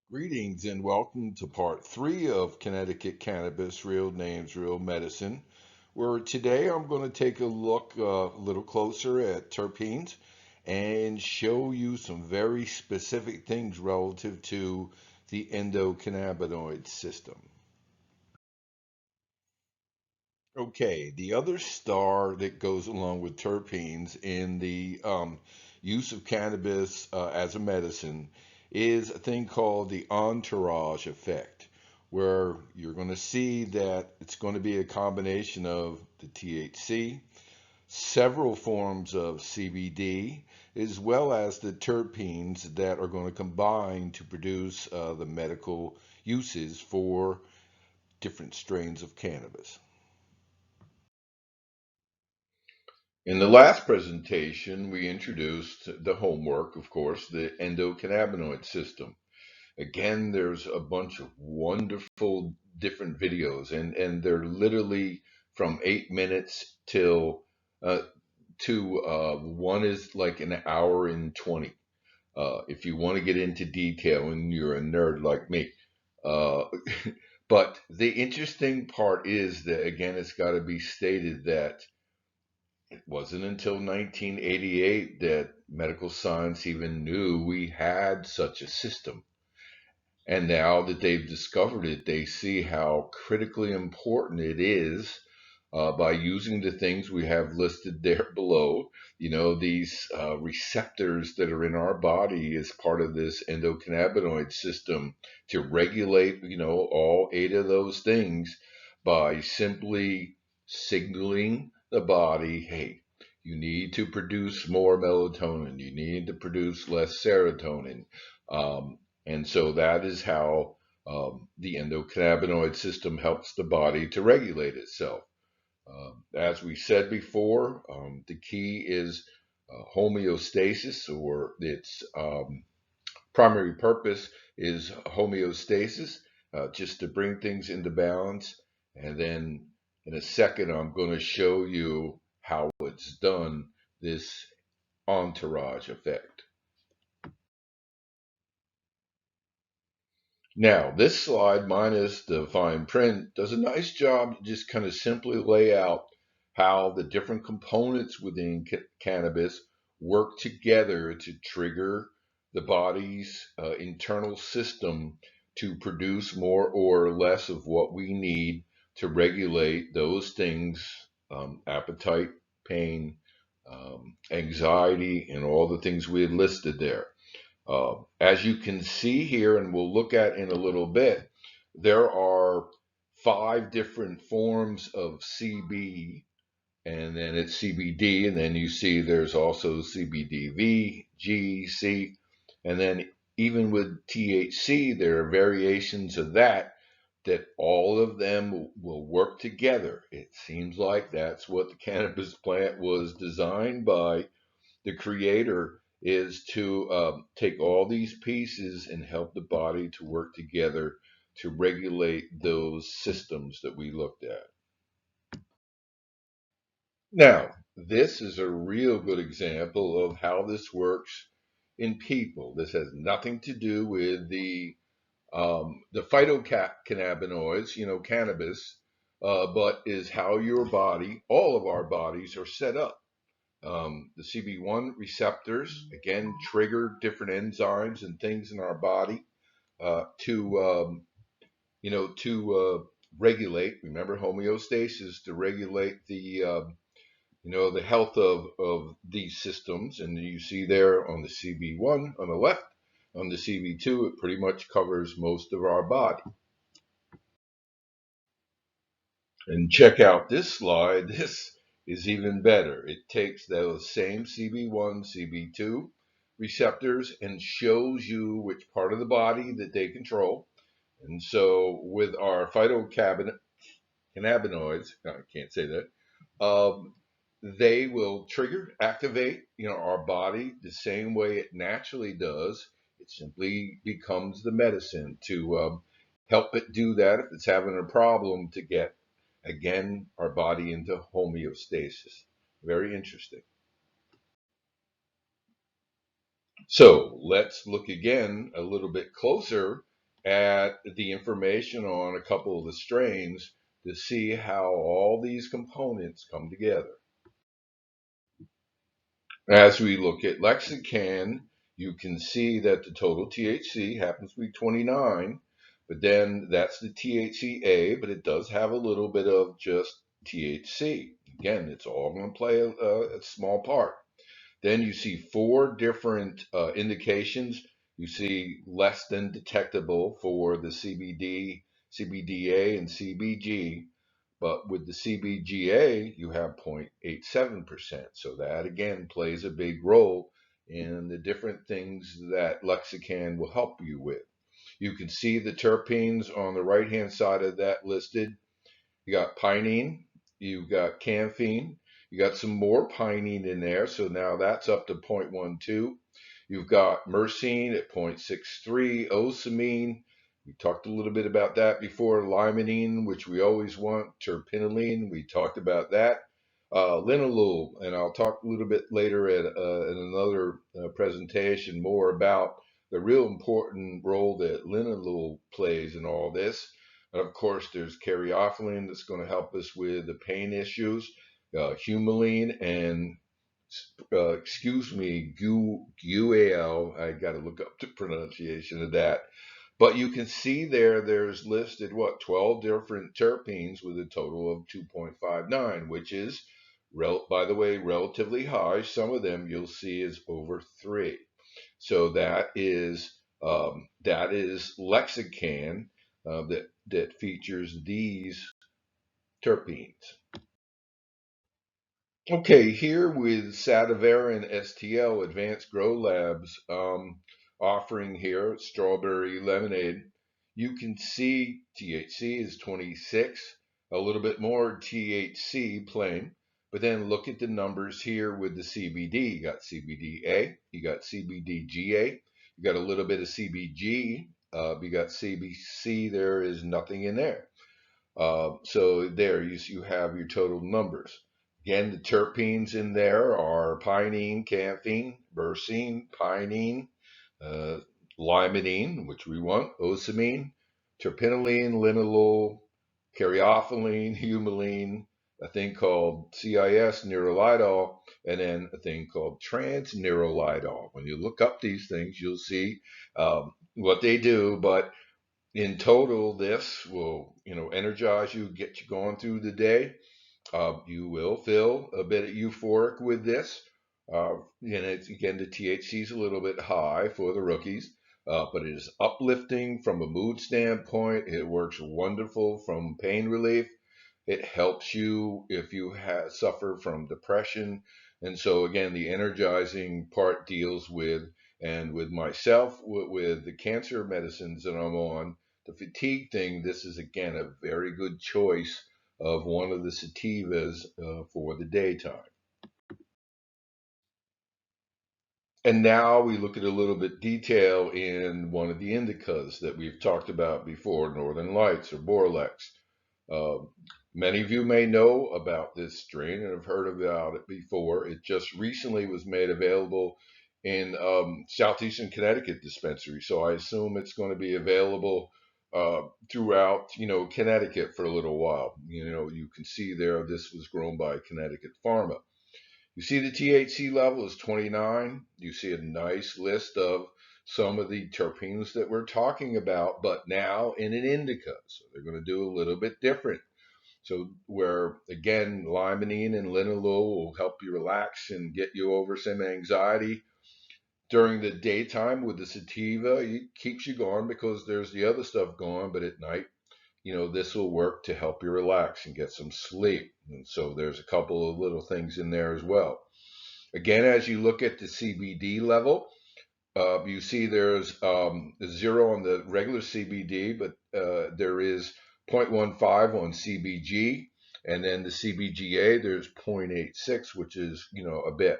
Greetings and welcome to part three of Connecticut Cannabis, Real Names, Real Medicine, where today I'm going to take a look a little closer at terpenes and show you some very specific things relative to the endocannabinoid system. Okay, the other star that goes along with terpenes in the use of cannabis as a medicine is a thing called the entourage effect, where you're going to see that it's going to be a combination of the THC, several forms of CBD, as well as the terpenes that are going to combine to produce the medical uses for different strains of cannabis. In the last presentation, we introduced the homework, of course, the endocannabinoid system. Again, there's a bunch of wonderful different videos, and they're literally from 8 minutes till to one is like an hour and 20. If you want to get into detail and you're a nerd like me. Uh, but the interesting part is that, again, it's got to be stated that it wasn't until 1988 that medical science even knew we had such a system. And now that they've discovered it, they see how critically important it is by using the things we have listed there below. These receptors that are in our body as part of this endocannabinoid system to regulate, all eight of those things by simply signaling the body, hey, you need to produce more melatonin, you need to produce less serotonin. And so that is how the endocannabinoid system helps the body to regulate itself. As we said before, the key is homeostasis, or its primary purpose is homeostasis, just to bring things into balance. And then in a second, I'm going to show you how it's done, this entourage effect. Now, this slide, minus the fine print, does a nice job to just kind of simply lay out how the different components within cannabis work together to trigger the body's internal system to produce more or less of what we need to regulate those things, appetite, pain, anxiety, and all the things we had listed there. As you can see here, and we'll look at in a little bit, there are five different forms of CB, and then it's CBD, and then you see there's also CBDV, G, C, and then even with THC, there are variations of that all of them will work together. It seems like that's what the cannabis plant was designed by the creator, is to take all these pieces and help the body to work together to regulate those systems that we looked at. Now, this is a real good example of how this works in people. This has nothing to do with the phytocannabinoids, cannabis, but is how your body, all of our bodies, are set up. The CB1 receptors, again, trigger different enzymes and things in our body to, regulate. Remember, homeostasis to regulate the health of these systems. And you see there on the CB1 on the left, on the CB2, it pretty much covers most of our body. And check out this slide. This is even better. It takes those same CB1, CB2 receptors and shows you which part of the body that they control. And so with our phytocannabinoids, I can't say that, they will trigger, activate, our body the same way it naturally does. It simply becomes the medicine to help it do that if it's having a problem, to get again our body into homeostasis. Very interesting. So let's look again a little bit closer at the information on a couple of the strains to see how all these components come together. As we look at Lexicon, you can see that the total THC happens to be 29, but then that's the THCA, but it does have a little bit of just THC. Again, it's all going to play a small part. Then you see four different indications. You see less than detectable for the CBD, CBDA, and CBG. But with the CBGA, you have 0.87%. So that again plays a big role in the different things that Lexicon will help you with. You can see the terpenes on the right hand side of that listed. You got pinene, you got caffeine, you got some more pinene in there, so now that's up to 0.12. You've got myrcene at 0.63, osamine. We talked a little bit about that before. Limonene, which we always want. Terpinolene, we talked about that. Linalool, and I'll talk a little bit later in another presentation more about the real important role that linalool plays in all this. And of course, there's caryophyllene that's going to help us with the pain issues, humulene, and excuse me, gual. I got to look up the pronunciation of that. But you can see there's listed what 12 different terpenes with a total of 2.59, which is, by the way, relatively high. Some of them you'll see is over 3. So that is Lexicon that features these terpenes. Okay, here with Sadivera and STL Advanced Grow Labs offering here strawberry lemonade, you can see THC is 26, a little bit more THC plain, but then look at the numbers here with the CBD. You got CBDA, you got CBDGA, you got a little bit of CBG, you got CBC, there is nothing in there. So there you have your total numbers. Again, the terpenes in there are pinene, caffeine, myrcene, pinene, uh, limonene, which we want, osamine, terpinolene, linalool, caryophyllene, humulene, a thing called CIS, neurolidol, and then a thing called trans-neurolidol. When you look up these things, you'll see what they do, but in total, this will, energize you, get you going through the day. You will feel a bit euphoric with this. And it's, again, the THC is a little bit high for the rookies, but it is uplifting from a mood standpoint. It works wonderful from pain relief. It helps you if you suffer from depression. And so, again, the energizing part deals with, and with myself, with the cancer medicines that I'm on, the fatigue thing, this is, again, a very good choice of one of the sativas for the daytime. And now we look at a little bit detail in one of the indicas that we've talked about before, Northern Lights or Borlex. Uh, Many of you may know about this strain and have heard about it before. It just recently was made available in southeastern Connecticut dispensary, so I assume it's going to be available throughout, Connecticut for a little while. You can see there this was grown by Connecticut Pharma. You see the THC level is 29. You see a nice list of some of the terpenes that we're talking about, but now in an indica. So they're going to do a little bit different. So where again, limonene and linalool will help you relax and get you over some anxiety during the daytime with the sativa. It keeps you going because there's the other stuff going, but at night, this will work to help you relax and get some sleep. And so there's a couple of little things in there as well. Again, as you look at the CBD level, you see there's 0 on the regular CBD, but there is 0.15 on CBG, and then the CBGA there's 0.86, which is a bit.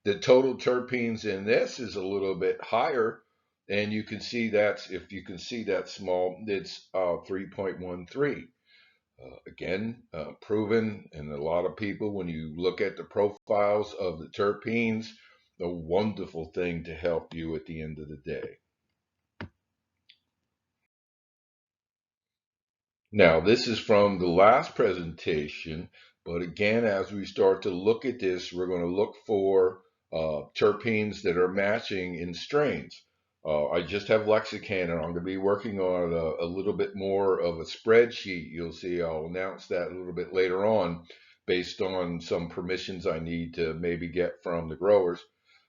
The total terpenes in this is a little bit higher, and you can see if you can see that small, it's 3.13. Again, proven, and a lot of people, when you look at the profiles of the terpenes, a wonderful thing to help you at the end of the day. Now, this is from the last presentation, but again, as we start to look at this, we're going to look for terpenes that are matching in strains. I just have lexicon, and I'm going to be working on a little bit more of a spreadsheet. You'll see I'll announce that a little bit later on based on some permissions I need to maybe get from the growers.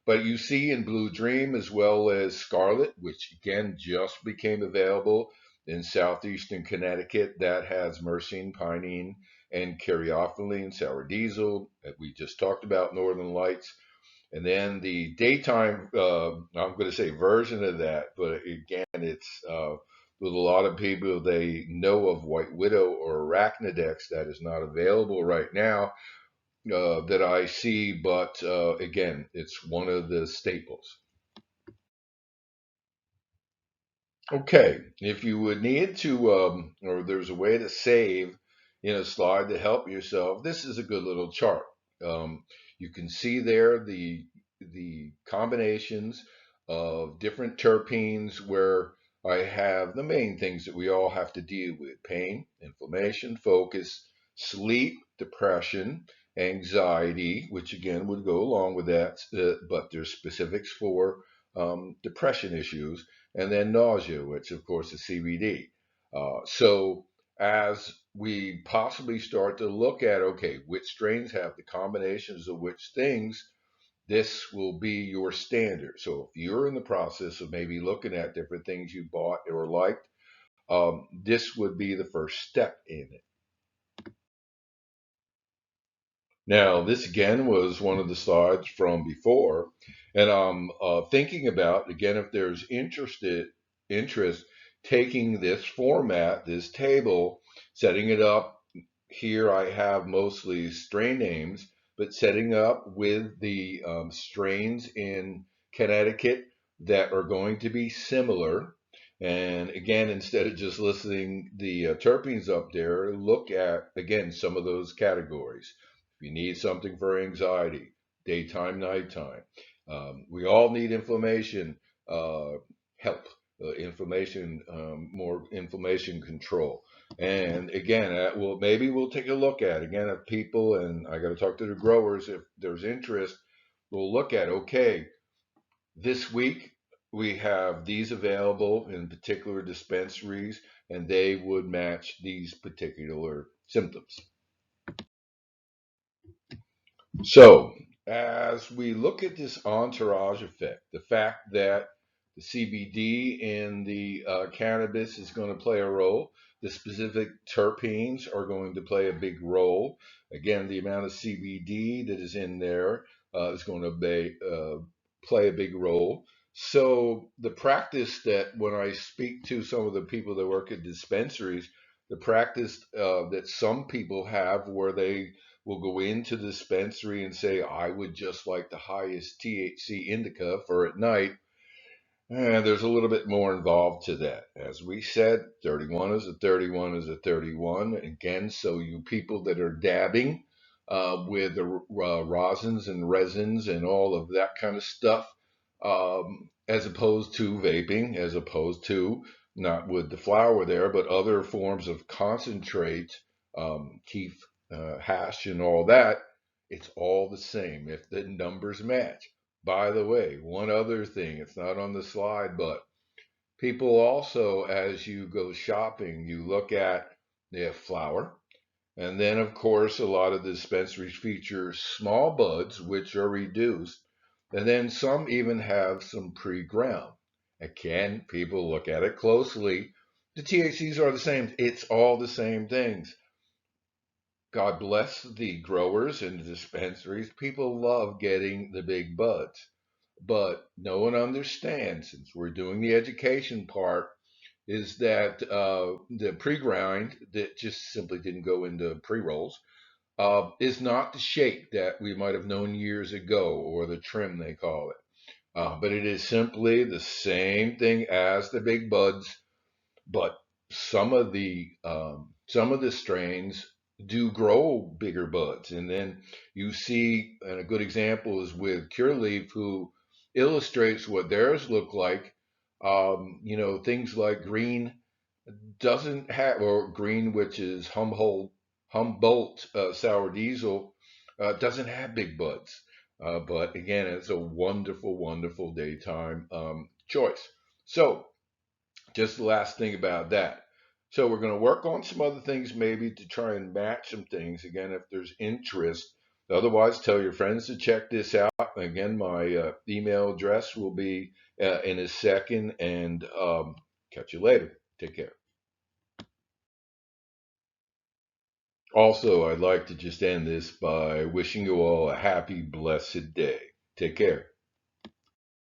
But you see in Blue Dream as well as Scarlet, which again just became available in southeastern Connecticut, that has myrcene, pinene, and caryophyllene, sour diesel that we just talked about, Northern Lights. And then the daytime, I'm going to say version of that, but again, it's with a lot of people, they know of White Widow or Arachnidex that is not available right now that I see, but again, it's one of the staples. Okay, if you would need to, or there's a way to save in a slide to help yourself, this is a good little chart. You can see there the combinations of different terpenes where I have the main things that we all have to deal with: pain, inflammation, focus, sleep, depression, anxiety, which again would go along with that, but there's specifics for depression issues, and then nausea, which of course is CBD. So as we possibly start to look at, okay, which strains have the combinations of which things, this will be your standard. So if you're in the process of maybe looking at different things you bought or liked, this would be the first step in it. Now, this again was one of the slides from before, and I'm thinking about again if there's interest taking this format, this table, setting it up. Here I have mostly strain names, but setting up with the strains in Connecticut that are going to be similar. And again, instead of just listing the terpenes up there, look at again some of those categories. If you need something for anxiety, daytime, nighttime, we all need inflammation help, inflammation, more inflammation control. And again, well, maybe we'll take a look at again at people, and I got to talk to the growers if there's interest. We'll look at okay, this week we have these available in particular dispensaries, and they would match these particular symptoms. So, as we look at this entourage effect, the fact that the CBD in the cannabis is going to play a role, the specific terpenes are going to play a big role. Again, the amount of CBD that is in there is going to play a big role. So, the practice that when I speak to some of the people that work at dispensaries, the practice that some people have where they will go into the dispensary and say, I would just like the highest THC indica for at night. And there's a little bit more involved to that. As we said, 31 is a 31 is a 31. Again, so you people that are dabbing with the rosins and resins and all of that kind of stuff, as opposed to vaping, as opposed to not with the flower there, but other forms of concentrate, keef, hash, and all that, it's all the same if the numbers match. By the way, one other thing, it's not on the slide, but people also, as you go shopping, you look at they have flower. And then, of course, a lot of the dispensaries feature small buds, which are reduced. And then some even have some pre ground. Again, people look at it closely. The THCs are the same. It's all the same things. God bless the growers and the dispensaries. People love getting the big buds. But no one understands, since we're doing the education part, is that the pre-grind that just simply didn't go into pre-rolls is not the shake that we might have known years ago, or the trim they call it. But it is simply the same thing as the big buds, but some of the strains do grow bigger buds, and then you see, and a good example is with Cure Leaf, who illustrates what theirs look like. Things like green. doesn't have, or green, which is Humboldt sour diesel, doesn't have big buds. But again, it's a wonderful, wonderful daytime choice. So, just the last thing about that. So, we're going to work on some other things maybe to try and match some things again if there's interest. Otherwise, tell your friends to check this out. Again, my email address will be in a second, and catch you later. Take care. Also, I'd like to just end this by wishing you all a happy, blessed day. Take care.